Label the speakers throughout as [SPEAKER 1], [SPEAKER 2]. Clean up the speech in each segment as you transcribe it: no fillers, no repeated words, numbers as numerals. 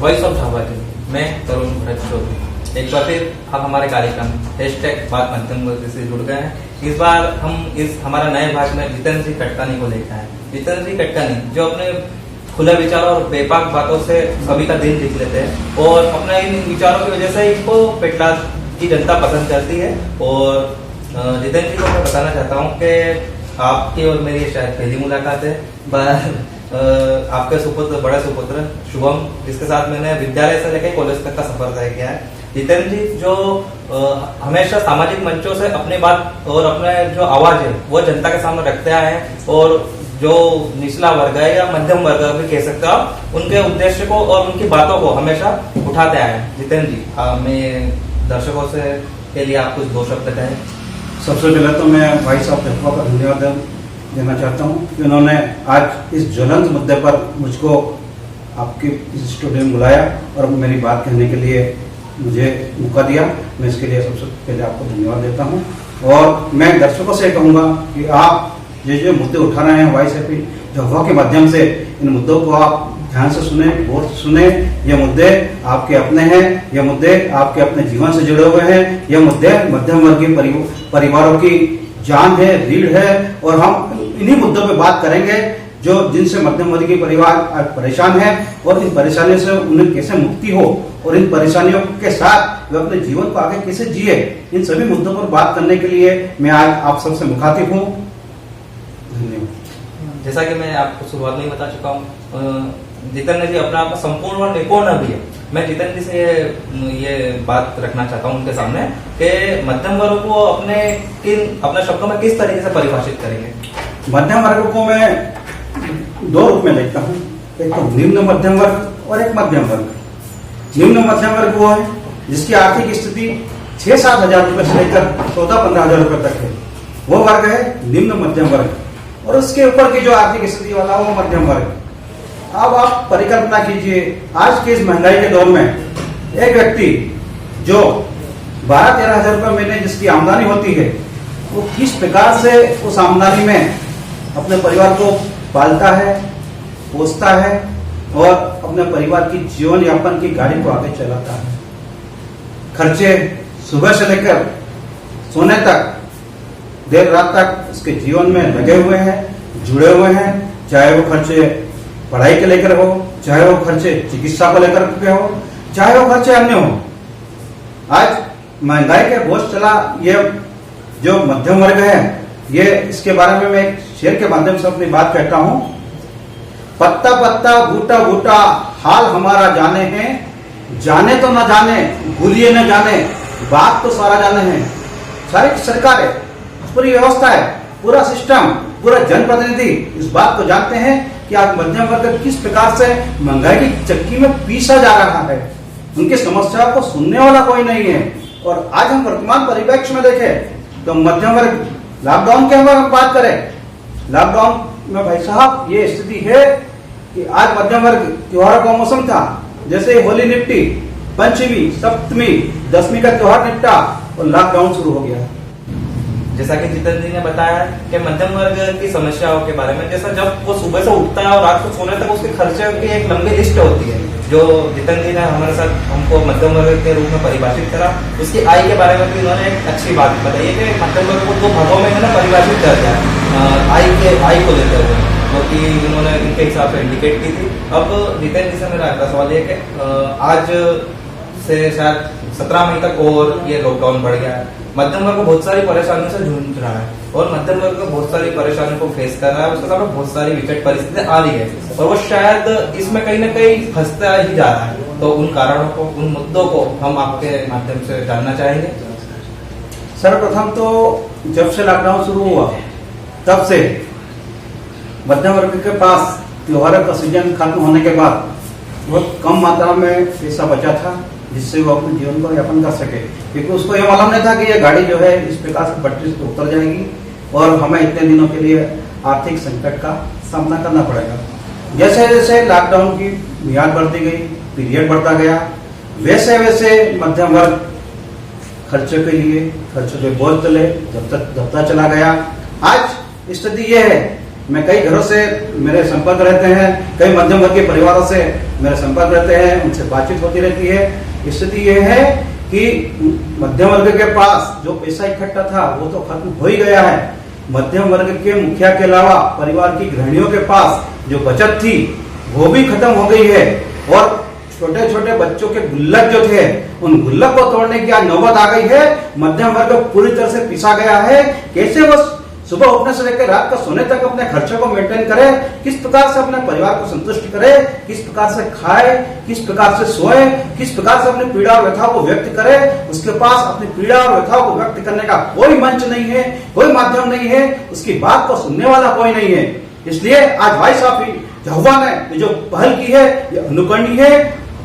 [SPEAKER 1] Voice of Jhabua मैं तरुण भरत चौधरी एक बार फिर आप हमारे कार्यक्रम #बात मध्यम वर्ग से जुड़ गए हैं। इस बार हम हमारा नए भाग में जितेंद्र जी कटकानी को लेकर आए। जितेंद्र जी कटकानी जो अपने खुले विचारों और बेपाक बातों से सभी का दिल जीत लेते हैं और अपने इन विचारों की वजह से इनको पेटलाद की जनता पसंद करती है। और जितेंद्र जी को मैं बताना चाहता हूँ कि आपकी और मेरी शायद पहली मुलाकात है, पर आपके सुपुत्र बड़े सुपुत्र शुभम, जिसके साथ मैंने विद्यालय से लेकर कॉलेज तक का सफर तय किया है। जितेंद्र जी जो हमेशा सामाजिक मंचों से अपनी बात और अपने जो आवाज है वो जनता के सामने रखते आए हैं और जो निचला वर्ग है या मध्यम वर्ग भी कह सकते हो आप, उनके उद्देश्य को और उनकी बातों को हमेशा उठाते आए हैं। जितेंद्र जी, मैं दर्शकों से के लिए आप कुछ 2 शब्द कहें।
[SPEAKER 2] सबसे पहले तो मैं भाई साहब झटका का धन्यवाद देना चाहता हूँ कि उन्होंने आज इस ज्वलंत मुद्दे पर मुझको आपके इस स्टूडियो में बुलाया और मेरी बात कहने के लिए मुझे मौका दिया। मैं इसके लिए सबसे पहले आपको धन्यवाद देता हूँ। और मैं दर्शकों से कहूँगा कि आप जो मुद्दे उठा रहे हैं वॉइस ऑफ झाबुआ के माध्यम से, इन मुद्दों को आप ध्यान से सुने, गौर से सुने। ये मुद्दे आपके अपने हैं, ये मुद्दे आपके अपने जीवन से जुड़े हुए हैं, ये मुद्दे मध्यम वर्गीय परिवारों की जान है, रीढ़ है। और हम इन्हीं मुद्दों पे बात करेंगे जो जिनसे मध्यम वर्गीय परिवार आज परेशान है और इन परेशानियों से उन्हें कैसे मुक्ति हो और इन परेशानियों के साथ वे अपने जीवन को आगे कैसे जिए। इन सभी मुद्दों पर बात करने के लिए मैं आज आप सबसे मुखातिब हूँ। धन्यवाद।
[SPEAKER 1] जैसा कि मैं आपको शुरुआत में ही बता चुका हूँ, जितेंद्र जी अपना आप संपूर्ण और निपुण भी है। मैं जितेंद्र जी से ये बात रखना चाहता हूँ उनके सामने कि मध्यम वर्ग को अपने शब्दों में किस तरीके से परिभाषित करेंगे।
[SPEAKER 2] मध्यम वर्ग को मैं 2 रूप में देखता हूँ, एक तो निम्न मध्यम वर्ग और एक मध्यम वर्ग। निम्न मध्यम वर्ग वो है जिसकी आर्थिक स्थिति 6-7 हजार रुपए से लेकर 14-15 हजार रुपए तक है, वो वर्ग है निम्न मध्यम वर्ग। और उसके ऊपर की जो आर्थिक स्थिति वाला वो मध्यम वर्ग। अब आप परिकल्पना कीजिए, आज के इस महंगाई के दौर में एक व्यक्ति जो 12-13 हजार रुपए महीने जिसकी आमदनी होती है, वो किस प्रकार से उस आमदनी में अपने परिवार को पालता है, पोसता है और अपने परिवार की जीवन यापन की गाड़ी को आगे चलाता है। खर्चे सुबह से लेकर सोने तक, देर रात तक उसके जीवन में लगे हुए हैं, जुड़े हुए हैं। चाहे वो खर्चे पढ़ाई के लेकर हो, चाहे वो खर्चे चिकित्सा को लेकर के हो, चाहे वो खर्चे अन्य हो। आज महंगाई के बोझ चला ये जो मध्यम वर्ग है, ये इसके बारे में मैं एक शेर के माध्यम से अपनी बात कहता हूँ। पत्ता पत्ता बूटा बूटा हाल हमारा जाने हैं, जाने तो न जाने भूलिए न जाने, बात तो सारा जाने हैं। सारी सरकार है, पूरी व्यवस्था है, पूरा सिस्टम, पूरा जनप्रतिनिधि इस बात को जानते हैं कि आज मध्यम वर्ग किस प्रकार से महंगाई की चक्की में पीसा जा रहा है। उनकी समस्या को सुनने वाला कोई नहीं है। और आज हम वर्तमान परिप्रेक्ष्य में देखें तो मध्यम वर्ग, लॉकडाउन की हम बात करें, लॉकडाउन में भाई साहब ये स्थिति है कि आज मध्यम वर्ग त्योहारों का मौसम था, जैसे होली निपटी, पंचमी, सप्तमी, 10वीं का त्योहार निपटा और लॉकडाउन शुरू हो गया।
[SPEAKER 1] जैसा कि जितेंद्र जी ने बताया कि मध्यम वर्ग की समस्याओं के बारे में, जैसा जब वो सुबह से उठता है और रात को सोने तक उसके खर्चे की एक लंबी लिस्ट होती है, जो जितेंद्र जी ने हमारे साथ हमको मध्यम वर्ग के रूप में परिभाषित करा। उसकी आय के बारे में भी उन्होंने एक अच्छी बात बताई है कि मध्यम वर्ग को 2 भागों में इन्होंने परिभाषित कर दिया आय को लेकर हुए, जो कि उन्होंने इनके हिसाब से इंडिकेट की थी। अब जितेंद्र जी से मेरा अगला सवाल ये कि आज से शायद 17 मई तक और ये लॉकडाउन बढ़ गया है। मध्यम वर्ग को बहुत सारी परेशानियों से जूझ रहा है और मध्यम वर्ग को बहुत सारी परेशानियों को फेस कर रहा है। उसके सामने बहुत सारी विकट परिस्थितियां आ रही है और वो शायद इसमें कहीं ना कहीं फंसता ही जा रहा है। तो उन कारणों को, उन मुद्दों को हम आपके माध्यम से जानना चाहेंगे।
[SPEAKER 2] सर्वप्रथम तो जब से लॉकडाउन शुरू हुआ तब से मध्यम वर्ग के पास त्योहारों का सीजन खत्म होने के बाद बहुत कम मात्रा में पैसा बचा था जिससे वो अपने जीवन को यापन कर सके, क्योंकि उसको ये मालूम नहीं था कि ये गाड़ी जो है इस प्रकार से पटरी से उतर जाएगी और हमें इतने दिनों के लिए आर्थिक संकट का सामना करना पड़ेगा। जैसे जैसे लॉकडाउन की मियाद बढ़ती गई, पीरियड बढ़ता गया, वैसे वैसे मध्यम वर्ग खर्चे के लिए खर्चों के बोझ तले दबता चला गया। आज स्थिति यह है मैं कई घरों से मेरे संपर्क रहते हैं, कई मध्यम वर्गीय परिवारों से मेरे संपर्क रहते हैं, उनसे बातचीत होती रहती है। स्थिति ये है कि मध्यम वर्ग के पास जो पैसा इकट्ठा था वो तो खत्म हो ही गया है। मध्यम वर्ग के मुखिया के अलावा परिवार की गृहिणियों के पास जो बचत थी वो भी खत्म हो गई है, और छोटे छोटे बच्चों के गुल्लक जो थे उन गुल्लक को तोड़ने की आज नौबत आ गई है। मध्यम वर्ग पूरी तरह से पिसा गया है। कैसे वो सुबह उठने से लेकर रात का सोने तक अपने खर्चों को मेंटेन करे, किस प्रकार से अपने परिवार को संतुष्ट करे, किस प्रकार से खाए, किस प्रकार से सोए, किस प्रकार से अपनी पीड़ा और व्यथा को व्यक्त करे, उसके पास अपनी पीड़ा और व्यथा को व्यक्त करने का कोई मंच नहीं है, कोई माध्यम नहीं है, उसकी बात को सुनने वाला कोई नहीं है। इसलिए आज भाई साहब झाबुआ ने जो पहल की है ये अनुकरणीय है,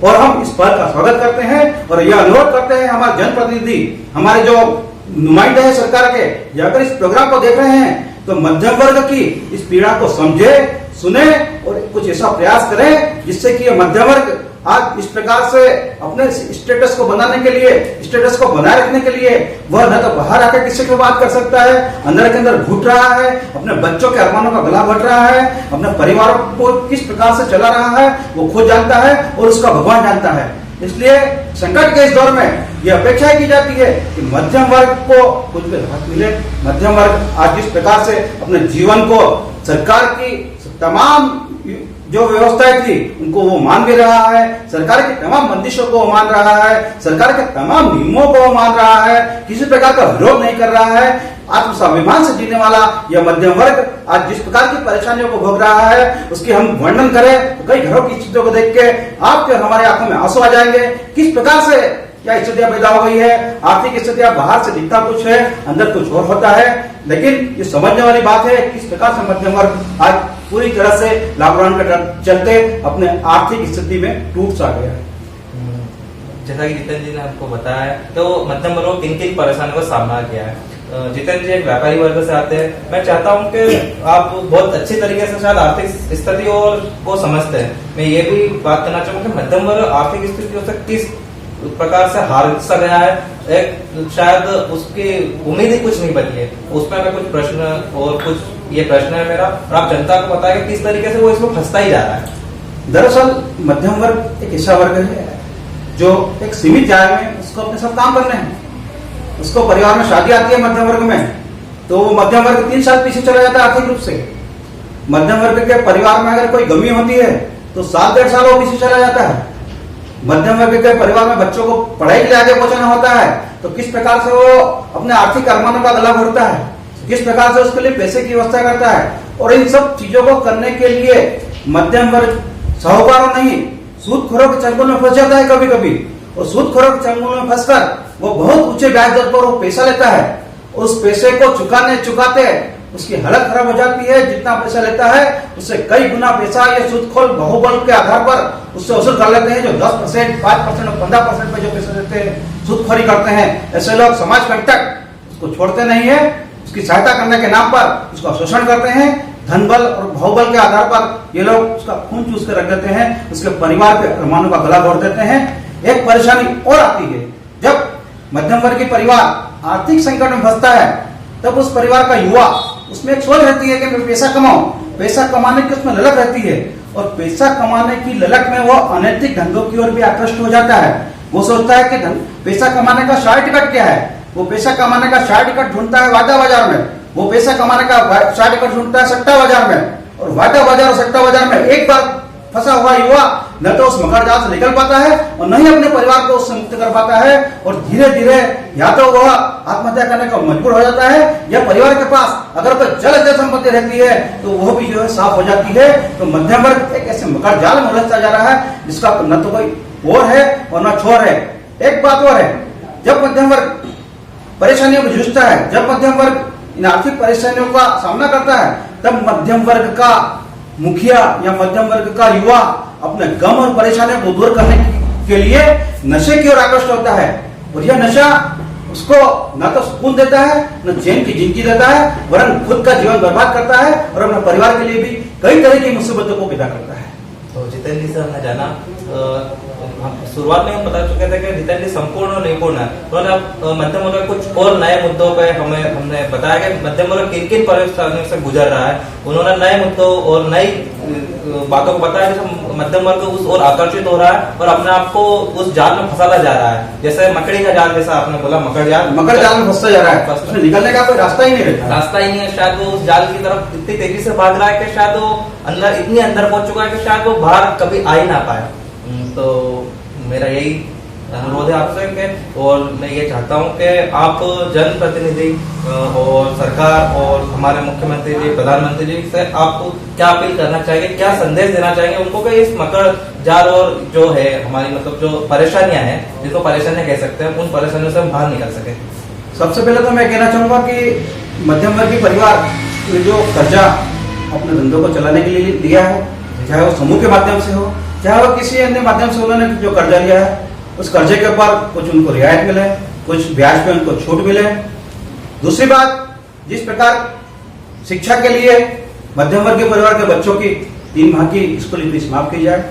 [SPEAKER 2] और हम इस पहल का स्वागत करते हैं और यह अनुरोध करते हैं हमारे जनप्रतिनिधि, हमारे जो नुमाइंदे हैं सरकार के, ये अगर इस प्रोग्राम को देख रहे हैं तो मध्यम वर्ग की इस पीड़ा को समझे, सुने और कुछ ऐसा प्रयास करें जिससे कि ये मध्यम वर्ग आज इस प्रकार से अपने स्टेटस को बनाने के लिए, स्टेटस को बनाए रखने के लिए वह न तो बाहर आकर किसी से बात कर सकता है, अंदर के अंदर घुट रहा है, अपने बच्चों के अरमानों का गला घोट रहा है, अपने परिवार को किस प्रकार से चला रहा है वो खुद जानता है और उसका भगवान जानता है। इसलिए संकट के इस दौर में यह अपेक्षा की जाती है कि मध्यम वर्ग को कुछ भी राहत मिले। मध्यम वर्ग आज जिस प्रकार से अपने जीवन को सरकार की तमाम जो व्यवस्थाएं थी उनको वो मान भी रहा है, सरकार की तमाम बंदिशों को वो मान रहा है, सरकार के तमाम नियमों को वो मान रहा है, किसी प्रकार का विरोध नहीं कर रहा है, आत्मस्वाभिमान से जीने वाला यह मध्यम वर्ग आज जिस प्रकार की परेशानियों को भोग रहा है उसकी हम वर्णन करें तो कई घरों की स्थितियों को देख के आपके और हमारे आंखों में आंसू आ जाएंगे। किस प्रकार से क्या स्थितियां पैदा हो गई है, आर्थिक स्थितियां बाहर से दिखता कुछ है, अंदर कुछ और होता है, लेकिन ये समझने वाली बात है किस प्रकार से मध्यम वर्ग आज पूरी तरह से लॉकडाउन के चलते अपने आर्थिक स्थिति में टूट सा गया है।
[SPEAKER 1] जैसा कि जितेंद्र जी ने हमको बताया तो मध्यम वर्ग किन किन परेशानियों का सामना किया है। जितेंद्र जी एक व्यापारी वर्ग से आते हैं, मैं चाहता हूं कि आप बहुत अच्छी तरीके से शायद आर्थिक स्थिति और को समझते हैं। मैं ये भी बात करना चाहूंगा कि मध्यम वर्ग आर्थिक स्थिति से किस प्रकार से हार सा गया है, एक शायद उसकी उम्मीद ही कुछ नहीं बची है। उसमें मैं कुछ प्रश्न और कुछ ये प्रश्न है मेरा, और आप जनता को बताएं किस तरीके से वो इसमें फंसता ही जा रहा है।
[SPEAKER 2] दरअसल मध्यम वर्ग एक ऐसा वर्ग है जो एक सीमित आय में उसको अपने सब काम करने हैं, उसको परिवार में शादी आती है मध्यम वर्ग में तो वो मध्यम वर्ग 3 साल पीछे चला जाता है आर्थिक रूप से। मध्यम वर्ग के परिवार में अगर कोई गमी होती है तो 7-1.5 साल वो पीछे चला जाता है। मध्यम वर्ग के परिवार में बच्चों को पढ़ाई के लिए आगे पहुंचाना होता है तो किस प्रकार से वो अपने आर्थिक अरमानों का गला घोटता है, किस प्रकार से उसके लिए पैसे की व्यवस्था करता है। और इन सब चीजों को करने के लिए मध्यम वर्ग साहूकारों नहीं सूदखोरों के चंगुल में फंस जाता है कभी कभी, और सूदखोरों के चंगुल में फंसकर वो बहुत ऊंचे ब्याज दर पर वो पैसा लेता है। उस पैसे को चुकाते उसकी हालत खराब हो जाती है। जितना पैसा लेता है उससे कई गुना पैसा ये सूदखोर बाहुबल के आधार पर उससे वसूल कर लेते हैं। जो 10%, 5% और 15% पे जो पैसा देते हैं सूदखोरी करते हैं। ऐसे लोग समाज कंटक उसको छोड़ते नहीं है, उसकी सहायता करने के नाम पर उसका शोषण करते हैं। धन बल और बाहुबल के आधार पर ये लोग उसका खून चूस कर रख देते हैं, उसके परिवार के अरमानों का गला घोट देते हैं। एक परेशानी और आती है जब मध्यम वर्गीय परिवार आर्थिक संकट में फंसता है, तब उस परिवार का युवा उसमें एक सोच रहती है कि मैं पैसा कमाऊं, पैसा कमाने की उसमें ललक रहती है, और पैसा कमाने की ललक में वो अनैतिक धंधों की ओर भी आकृष्ट हो जाता है। वो सोचता है कि पैसा कमाने का शार्ट टिकट क्या है। वो पैसा कमाने का शार्ट टिकट ढूंढता है वादा बाजार में, वो पैसा कमाने का शार्ट टिकट ढूंढता है सट्टा बाजार में, और वादा बाजार और सट्टा बाजार में एक बार फंसा हुआ युवा न तो उस मकर जाल से निकल पाता है और न ही अपने परिवार को उससे मुक्त कर पाता है, और धीरे धीरे या तो वह आत्महत्या करने को मजबूर हो जाता है, या परिवार के पास अगर कोई जल संपत्ति रहती है तो वह भी जो है साफ हो जाती है। तो मध्यम वर्ग एक ऐसे मकर जाल में उलझता जा रहा है जिसका न तो कोई ओर है और न छोर है। एक बात और है, जब मध्यम वर्ग परेशानियों में जूझता है, जब मध्यम वर्ग इन आर्थिक परेशानियों का सामना करता है, तब मध्यम वर्ग का मुखिया या मध्यम वर्ग का युवा अपने गम और परेशानियों को दूर करने के लिए नशे की ओर आकृष्ट होता है, और यह नशा उसको न तो सुकून देता है न चैन की जिंदगी देता है, वरन खुद का जीवन बर्बाद करता है और अपने परिवार के लिए भी कई तरह की मुसीबतों को पैदा करता है।
[SPEAKER 1] तो जितेंद्र जी से हमने जाना, शुरुआत में हम बता चुके थे कि जितेंद्र जी संपूर्ण और निपुण है। उन्होंने मध्यम वर्ग कुछ और नए मुद्दों पे हमने बताया कि मध्यम वर्ग किन किन परेशानियों से गुजर रहा है। उन्होंने नए मुद्दों और नई बातों को बताया जिससे मध्यम वर्ग उस और आकर्षित हो रहा है और अपने आप को उस जाल में फंसाता जा रहा है। जैसे मकड़ी का जाल, जैसा आपने बोला मकड़ जाल में
[SPEAKER 2] फंसता जा रहा है, उसमें निकलने का कोई रास्ता ही नहीं रहता।
[SPEAKER 1] रास्ता ही नहीं है। शायद वो उस जाल की तरफ इतनी तेजी से भाग रहा है कि शायद वो अंदर इतनी अंदर पहुंच चुका है कि शायद वो बाहर कभी आ ही ना पाए। तो मेरा यही अनुरोध है आपसे कि, और मैं ये चाहता हूँ कि आप जनप्रतिनिधि और सरकार और हमारे मुख्यमंत्री जी, प्रधानमंत्री जी से आप क्या अपील करना चाहेंगे, क्या संदेश देना चाहेंगे उनको कि इस मकड़ जाल और जो है हमारी मतलब जो परेशानियां हैं, जिसको परेशानियां कह सकते हैं, उन परेशानियों से हम बाहर निकल सके।
[SPEAKER 2] सबसे पहले तो मैं कहना चाहूंगा कि मध्यम वर्गीय परिवार ने जो कर्जा अपने धंधों को चलाने के लिए लिया है, चाहे वो समूह के माध्यम से हो, चाहे वो किसी अन्य माध्यम से उन्होंने जो कर्जा लिया है, उस कर्जे के ऊपर कुछ उनको रियायत मिले, कुछ ब्याज पे उनको छूट मिले। दूसरी बात, जिस प्रकार शिक्षा के लिए मध्यम वर्गीय परिवार के बच्चों की 3 माह की स्कूल फीस माफ की जाए,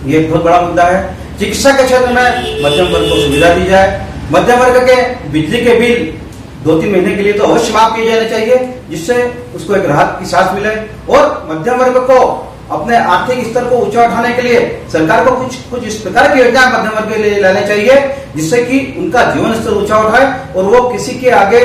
[SPEAKER 2] ये एक बहुत बड़ा मुद्दा है। चिकित्सा के क्षेत्र में मध्यम वर्ग को सुविधा दी जाए। मध्यम वर्ग के बिजली के बिल 2-3 महीने के लिए तो अवश्य माफ किए जाने चाहिए, जिससे उसको एक राहत की सांस मिले। और मध्यम वर्ग को अपने आर्थिक स्तर को ऊंचा उठाने के लिए सरकार को कुछ इस प्रकार की योजना मध्यम वर्ग के लिए लाने चाहिए, जिससे कि उनका जीवन स्तर ऊंचा उठाए और वो किसी के आगे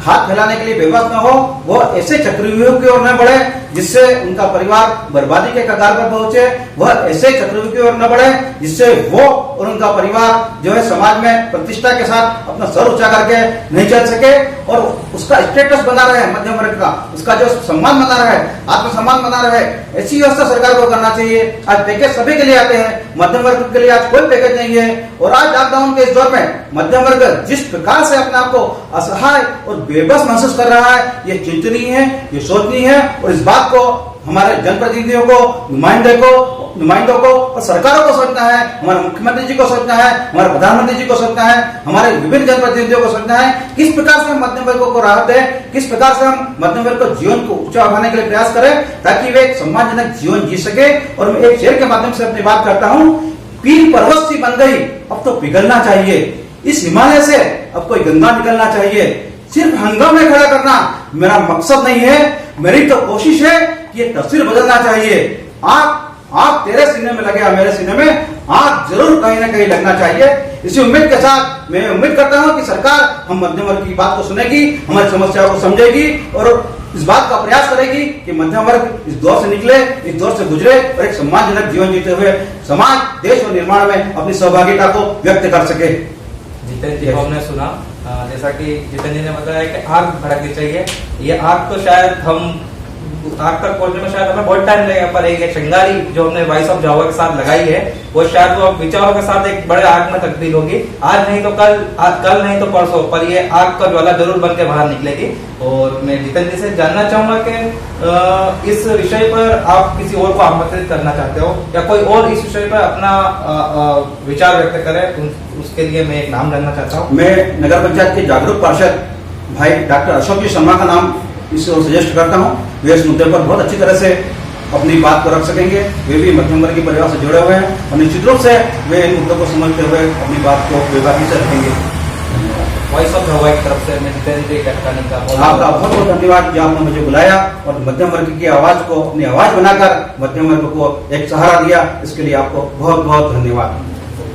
[SPEAKER 2] हाथ फैलाने के लिए बेबस न हो, वो ऐसे चक्रव्यूह की ओर न बढ़े जिससे उनका परिवार बर्बादी के कगार पर पहुंचे, वह ऐसे चक्रव्यूह की ओर न बढ़े जिससे वो और उनका परिवार जो है समाज में प्रतिष्ठा के साथ अपना सर ऊंचा करके नहीं चल सके और उसका स्टेटस बना रहे मध्यम वर्ग का, उसका जो सम्मान बना रहे, आत्मसम्मान बना रहे, ऐसी व्यवस्था सरकार को करना चाहिए। आज पैकेज सभी के लिए आते हैं, मध्यम वर्ग के लिए आज कोई पैकेज नहीं है। और आज लॉकडाउन के इस दौर में मध्यम वर्ग जिस प्रकार से अपने आप को असहाय और बेबस महसूस कर रहा है, ये चिंतनीय है, ये सोचनीय है। और इस बात को हमारे जनप्रतिनिधियों को, नुमाइंदों को और सरकारों को सोचना है, हमारे मुख्यमंत्री जी को सोचना है, हमारे प्रधानमंत्री जी को सोचना है, हमारे विभिन्न जनप्रतिनिधियों को सोचना है, किस प्रकार से हम मध्यम वर्ग को राहत दें, किस प्रकार से हम मध्यम वर्ग को जीवन को ऊंचा उठाने के लिए प्रयास करें, ताकि वे एक सम्मानजनक जीवन जी सके। और मैं एक शेर के माध्यम से अपनी बात करता हूँ, पीर पर्वत सी बन गई, अब तो पिघलना चाहिए, इस हिमालय से अब कोई गंगा निकलना चाहिए। सिर्फ हंगामे खड़ा करना मेरा मकसद नहीं है, मेरी तो कोशिश है कि ये तस्वीर बदलना चाहिए। आप तेरे सीने में लगे, मेरे सीने में आग जरूर कहीं ना कहीं लगना चाहिए। इसी उम्मीद के साथ मैं उम्मीद करता हूं कि सरकार हम मध्यम वर्ग की बात को सुनेगी, हमारी समस्याओं को समझेगी और इस बात का प्रयास करेगी कि मध्यम वर्ग इस दौर से निकले, इस दौर से गुजरे और एक सम्मानजनक जीवन जीते हुए समाज, देश और निर्माण में अपनी सहभागिता को व्यक्त कर सके।
[SPEAKER 1] जितेंद्र जी को हमने सुना, जैसा कि जितेंद्र जी ने बताया कि आग भड़कनी चाहिए। ये आग तो शायद हम आग तक पहुंचने में शायद हमें बहुत टाइम लगेगा, पर एक चिंगारी जो हमने वॉइस ऑफ जावा के साथ लगाई है, वो शायद वो विचारों के साथ एक बड़े आग में तब्दील होगी। आज नहीं तो कल नहीं तो परसों, पर ये आग का ज्वाला जरूर बन के बाहर निकलेगी। और मैं जितेंद्र जी से जानना चाहूंगा कि इस विषय पर आप किसी और को आमंत्रित करना चाहते हो या कोई और इस विषय पर अपना विचार व्यक्त करे, उसके लिए मैं एक नाम जानना चाहता हूँ।
[SPEAKER 2] मैं नगर पंचायत के जागरूक पार्षद भाई डॉक्टर अशोक जी शर्मा का नाम इस सजेस्ट करता हूँ। वे इस मुद्दे पर बहुत अच्छी तरह से अपनी बात को रख सकेंगे। वे भी मध्यम वर्गीय परिवार से जुड़े हुए हैं और निश्चित रूप से वे इन मुद्दों को समझते हुए अपनी बात को बेबाकी से रखेंगे।
[SPEAKER 1] वॉइस ऑफ हवा की तरफ से मैं जितेंद्र जी कटकानी का
[SPEAKER 2] आपका बहुत बहुत धन्यवाद जो आपने मुझे बुलाया और मध्यम वर्ग की आवाज को अपनी आवाज बनाकर मध्यम वर्ग को एक सहारा दिया, इसके लिए आपको बहुत बहुत धन्यवाद।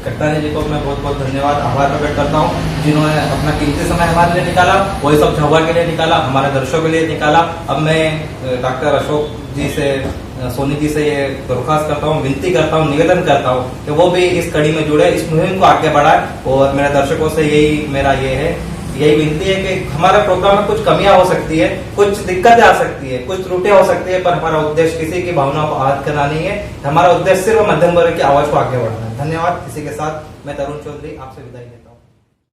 [SPEAKER 1] कट्टानी जी को मैं बहुत बहुत धन्यवाद, आभार प्रकट करता हूँ, जिन्होंने अपना कीमती समय हमारे लिए निकाला, वॉइस ऑफ झाबुआ के लिए निकाला, हमारे दर्शकों के लिए निकाला। अब मैं डॉक्टर अशोक जी से, सोनी जी से ये दरख्वास्त करता हूँ, विनती करता हूँ, निवेदन करता हूँ कि वो भी इस कड़ी में जुड़े, इस मुहिम को आगे बढ़ाए। और मेरे दर्शकों से यही विनती है कि हमारे प्रोग्राम में कुछ कमियां हो सकती है, कुछ दिक्कतें आ सकती है, कुछ त्रुटियां हो सकती है, पर हमारा उद्देश्य किसी की भावनाओं को आहत करना नहीं है। हमारा उद्देश्य सिर्फ मध्यम वर्ग की आवाज को आगे बढ़ाना है। धन्यवाद। इसी के साथ मैं तरुण चौधरी आपसे विदाई लेता हूं।